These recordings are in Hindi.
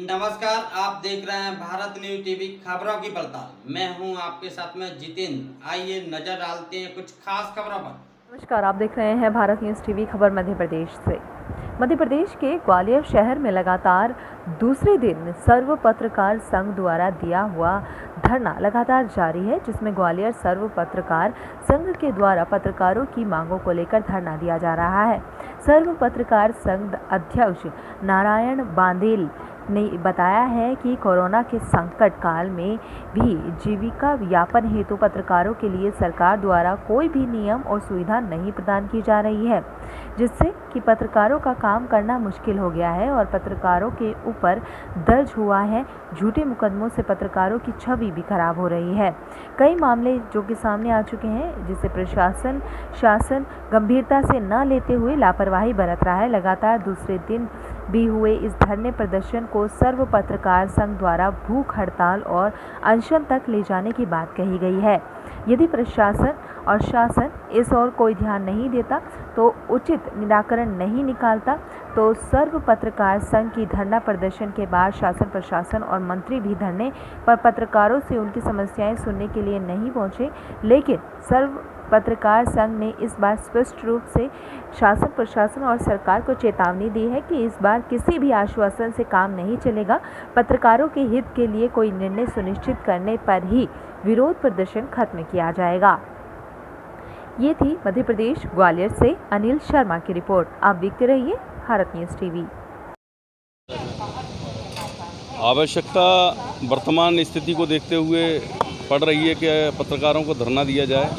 नमस्कार, आप देख रहे हैं भारत न्यूज टीवी खबरों की पड़ताल। मैं हूं आपके साथ में जितेंद्र। आइए नजर डालते हैं कुछ खास खबरों पर। नमस्कार, आप देख रहे हैं भारत न्यूज टीवी खबर मध्य प्रदेश से। मध्य प्रदेश के ग्वालियर शहर में लगातार दूसरे दिन सर्व पत्रकार संघ द्वारा दिया हुआ धरना लगातार जारी है, जिसमें ग्वालियर सर्व पत्रकार संघ के द्वारा पत्रकारों की मांगों को लेकर धरना दिया जा रहा है। सर्व पत्रकार संघ अध्यक्ष नारायण बांदेल ने बताया है कि कोरोना के संकट काल में भी जीविका यापन हेतु पत्रकारों के लिए सरकार द्वारा कोई भी नियम और सुविधा नहीं प्रदान की जा रही है, जिससे कि पत्रकारों का काम करना मुश्किल हो गया है और पत्रकारों के ऊपर दर्ज हुआ है झूठे मुकदमों से पत्रकारों की छवि भी खराब हो रही है। कई मामले जो कि सामने आ चुके हैं, जिसे शासन गंभीरता से न लेते हुए लापरवाही बरत रहा है। लगातार दूसरे दिन भी हुए इस धरने प्रदर्शन को सर्व पत्रकार संघ द्वारा भूख हड़ताल और अनशन तक ले जाने की बात कही गई है। यदि प्रशासन और शासन इस ओर कोई ध्यान नहीं देता, तो उचित निराकरण नहीं निकालता, तो सर्व पत्रकार संघ की धरना प्रदर्शन के बाद शासन प्रशासन और मंत्री भी धरने पर पत्रकारों से उनकी समस्याएं सुनने के लिए नहीं पहुंचे। लेकिन सर्व पत्रकार संघ ने इस बार स्पष्ट रूप से शासन प्रशासन और सरकार को चेतावनी दी है कि इस बार किसी भी आश्वासन से काम नहीं चलेगा। पत्रकारों के हित के लिए कोई निर्णय सुनिश्चित करने पर ही विरोध प्रदर्शन खत्म किया जाएगा। ये थी मध्य प्रदेश ग्वालियर से अनिल शर्मा की रिपोर्ट। आप देखते रहिए भारत न्यूज टीवी। आवश्यकता वर्तमान स्थिति को देखते हुए पड़ रही है कि पत्रकारों को धरना दिया जाए।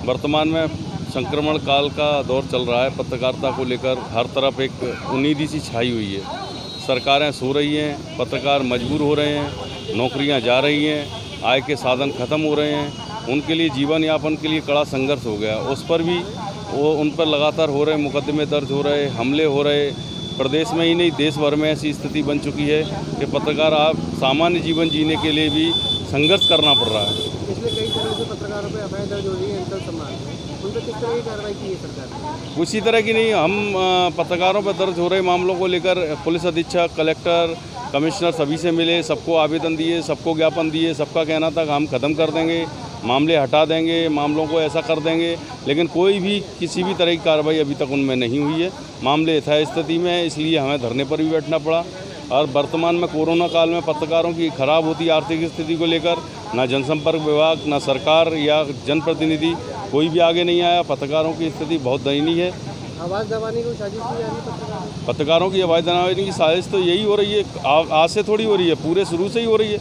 वर्तमान में संक्रमण काल का दौर चल रहा है। पत्रकारिता को लेकर हर तरफ एक उम्मीदी सी छाई हुई है। सरकारें सो रही हैं, पत्रकार मजबूर हो रहे हैं, नौकरियां जा रही हैं, आय के साधन ख़त्म हो रहे हैं, उनके लिए जीवन यापन के लिए कड़ा संघर्ष हो गया। उस पर भी उन पर लगातार हो रहे मुकदमे दर्ज हो रहे, हमले हो रहे। प्रदेश में ही नहीं, देश भर में ऐसी स्थिति बन चुकी है कि पत्रकार आप सामान्य जीवन जीने के लिए भी संघर्ष करना पड़ रहा है। पिछले कई तरह से पत्रकारों पर एफआईआर दर्ज हो रही है इंटर समाज में, उन पर किस तरह की कार्रवाई की है सरकार ने? उसी तरह की नहीं, हम पत्रकारों पर दर्ज हो रहे मामलों को लेकर पुलिस अधीक्षक, कलेक्टर, कमिश्नर सभी से मिले, सबको आवेदन दिए, सबको ज्ञापन दिए। सबका कहना था कि हम ख़त्म कर देंगे, मामले हटा देंगे, मामलों को ऐसा कर देंगे, लेकिन कोई भी किसी भी तरह की कार्रवाई अभी तक उनमें नहीं हुई है। मामले यथास्थिति में है, इसलिए हमें धरने पर भी बैठना पड़ा। और वर्तमान में कोरोना काल में पत्रकारों की खराब होती आर्थिक स्थिति को लेकर ना जनसंपर्क विभाग, ना सरकार या जनप्रतिनिधि कोई भी आगे नहीं आया। पत्रकारों की स्थिति बहुत दयनीय है। आवाज़ दबाने की साजिश की जा रही है पत्रकारों की आवाज़ दबाने की साजिश तो यही हो रही है, आज से थोड़ी हो रही है, पूरे शुरू से ही हो रही है।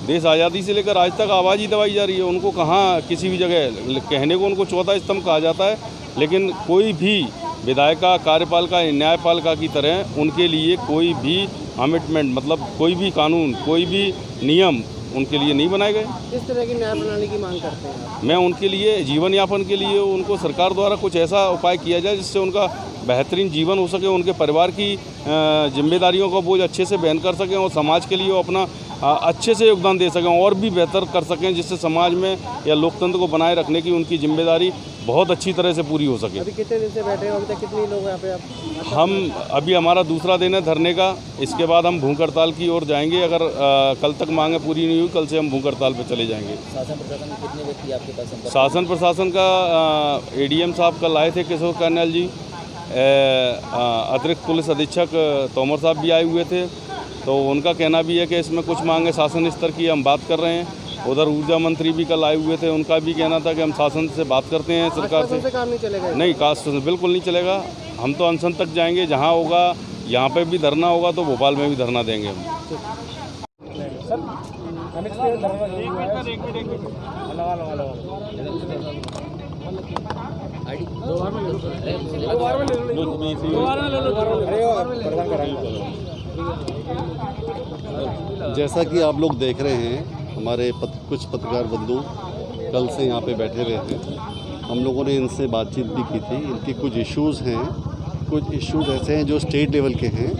देश आज़ादी से लेकर आज तक आवाज़ ही दबाई जा रही है। उनको कहाँ किसी भी जगह कहने को उनको चौथा स्तंभ कहा जाता है, लेकिन कोई भी विधायिका, कार्यपालिका, न्यायपालिका की तरह उनके लिए कोई भी कमिटमेंट, मतलब कोई भी कानून, कोई भी नियम उनके लिए नहीं बनाए गए। किस तरह की न्याय प्रणाली की मांग करते हैं? मैं उनके लिए जीवन यापन के लिए उनको सरकार द्वारा कुछ ऐसा उपाय किया जाए जिससे उनका बेहतरीन जीवन हो सके, उनके परिवार की जिम्मेदारियों का बोझ अच्छे से वहन कर सकें और समाज के लिए वो अपना अच्छे से योगदान दे सकें और भी बेहतर कर सकें, जिससे समाज में या लोकतंत्र को बनाए रखने की उनकी जिम्मेदारी बहुत अच्छी तरह से पूरी हो सके। अभी कितने दिन से बैठे हो? अभी तक कितने लोग यहाँ पे हम अभी हमारा दूसरा दिन है धरने का। इसके बाद हम भूख हड़ताल की ओर जाएंगे। अगर कल तक मांगें पूरी नहीं हुई, कल से हम भूख हड़ताल पर चले जाएंगे। शासन प्रशासन में कितने व्यक्ति आपके पास संपर्क? शासन प्रशासन का ADM साहब कल आए थे, किशोर कर्नल जी, अतिरिक्त पुलिस अधीक्षक तोमर साहब भी आए हुए थे। तो उनका कहना भी है कि इसमें कुछ मांगे शासन स्तर की हम बात कर रहे हैं। उधर ऊर्जा मंत्री भी कल आए हुए थे, उनका भी कहना था कि हम शासन से बात करते हैं, सरकार से काम नहीं चलेगा? नहीं, बिल्कुल नहीं चलेगा। हम तो अनशन तक जाएंगे, जहाँ होगा, यहाँ पे भी धरना होगा तो भोपाल में भी धरना देंगे हम। जैसा कि आप लोग देख रहे हैं, हमारे कुछ पत्रकार बंधु कल से यहाँ पे बैठे हुए थे। हम लोगों ने इनसे बातचीत भी की थी। इनके कुछ इश्यूज़ हैं, कुछ इश्यूज़ ऐसे हैं जो स्टेट लेवल के हैं,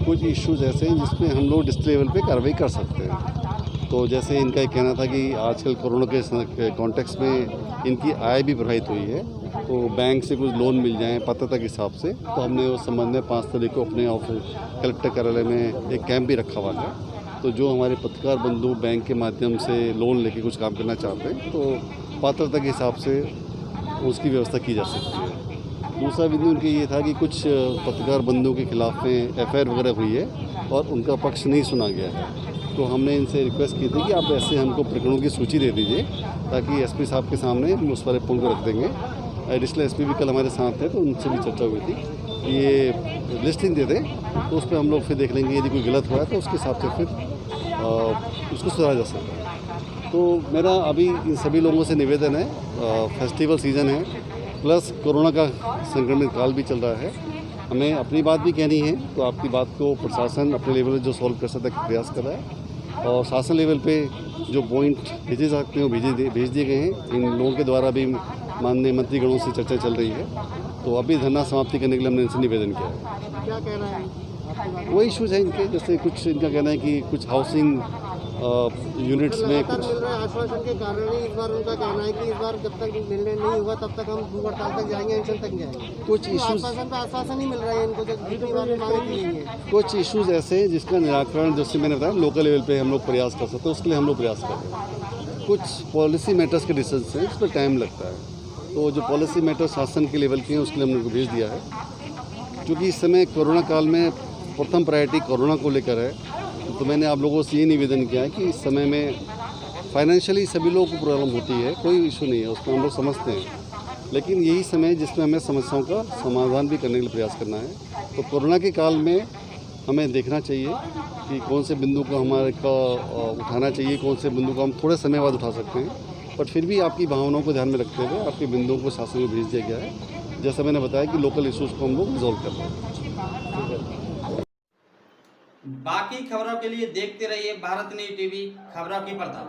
कुछ इश्यूज़ ऐसे हैं जिसमें हम लोग डिस्ट्रिक्ट लेवल पे कार्रवाई कर सकते हैं। तो जैसे इनका एक कहना था कि आजकल कोरोना के कॉन्टेक्स्ट में इनकी आय भी प्रभावित हुई है, तो बैंक से कुछ लोन मिल जाए पात्रता के हिसाब से। तो हमने उस संबंध में 5 तारीख को अपने ऑफिस कलेक्टर कार्यालय में एक कैंप भी रखा हुआ है। तो जो हमारे पत्रकार बंधु बैंक के माध्यम से लोन लेके कुछ काम करना चाहते हैं तो पात्रता के हिसाब से उसकी व्यवस्था की जा सकती है। दूसरा बिंदु उनके ये था कि कुछ पत्रकार बंधुओं के खिलाफ में एफआईआर वगैरह हुई है और उनका पक्ष नहीं सुना गया है। तो हमने इनसे रिक्वेस्ट की थी कि आप ऐसे हमको प्रकरणों की सूची दे दीजिए ताकि एसपी साहब के सामने हम उस पर पॉइंट को रख देंगे। एडिशनल एसपी भी कल हमारे साथ थे तो उनसे भी चर्चा हुई थी। ये लिस्टिंग दे दें तो उस पर हम लोग फिर देख लेंगे, यदि कोई गलत हुआ है तो उसके हिसाब से फिर उसको सुधारा जा सकता है। तो मेरा अभी इन सभी लोगों से निवेदन है, फेस्टिवल सीज़न है प्लस कोरोना का संक्रमित काल भी चल रहा है, हमें अपनी बात भी कहनी है। तो आपकी बात को प्रशासन अपने लेवल पर जो सॉल्व कर सकता है प्रयास कर रहा है और शासन लेवल पे जो पॉइंट भेजे जा सकते हैं वो भेज दिए गए हैं। इन लोगों के द्वारा भी माननीय मंत्रीगणों से चर्चा चल रही है। तो अभी धरना समाप्ति करने के लिए हमने इनसे निवेदन किया है। क्या कह रहे हैं? वही इशूज़ है इनके, जैसे कुछ इनका कहना है कि कुछ हाउसिंग यूनिट्स में कुछ मिल रहा है आश्वासन के कारण ही इस बार उनका कहना है कि इस बार जब तक निर्णय नहीं हुआ तब तक हम भूख हड़ताल तक जाएंगे, अनशन तक जाएंगे। कुछ इश्यूज आश्वासन पे आश्वासन ही मिल रहा है इनको, जो जितनी बार मांगे की गई है। कुछ इश्यूज ऐसे हैं जिसका निराकरण जैसे मैंने बताया लोकल लेवल पे हम लोग प्रयास कर सकते हैं, उसके लिए हम लोग प्रयास कर रहे हैं। कुछ पॉलिसी मैटर्स के डिसीजन हैं, इस पर टाइम लगता है। तो जो पॉलिसी मैटर शासन के लेवल के हैं उसके लिए हमने उनको भेज दिया है। क्योंकि इस समय कोरोना काल में प्रथम प्रायोरिटी कोरोना को लेकर है, तो मैंने आप लोगों से ये निवेदन किया है कि इस समय में फाइनेंशियली सभी लोगों को प्रॉब्लम होती है, कोई इशू नहीं है, उसको हम लोग समझते हैं। लेकिन यही समय है जिसमें हमें समस्याओं का समाधान भी करने के लिए प्रयास करना है। तो कोरोना के काल में हमें देखना चाहिए कि कौन से बिंदु को हमारे का उठाना चाहिए, कौन से बिंदु को हम थोड़े समय बाद उठा सकते हैं। बट फिर भी आपकी भावनाओं को ध्यान में रखते हुए आपके बिंदुओं को शासन में भेज दिया गया है। जैसा मैंने बताया कि लोकल इशूज़ को हम लोग रिजॉल्व कर रहे हैं। बाकी खबरों के लिए देखते रहिए भारत न्यूज़ टीवी, खबरों की पर्दा।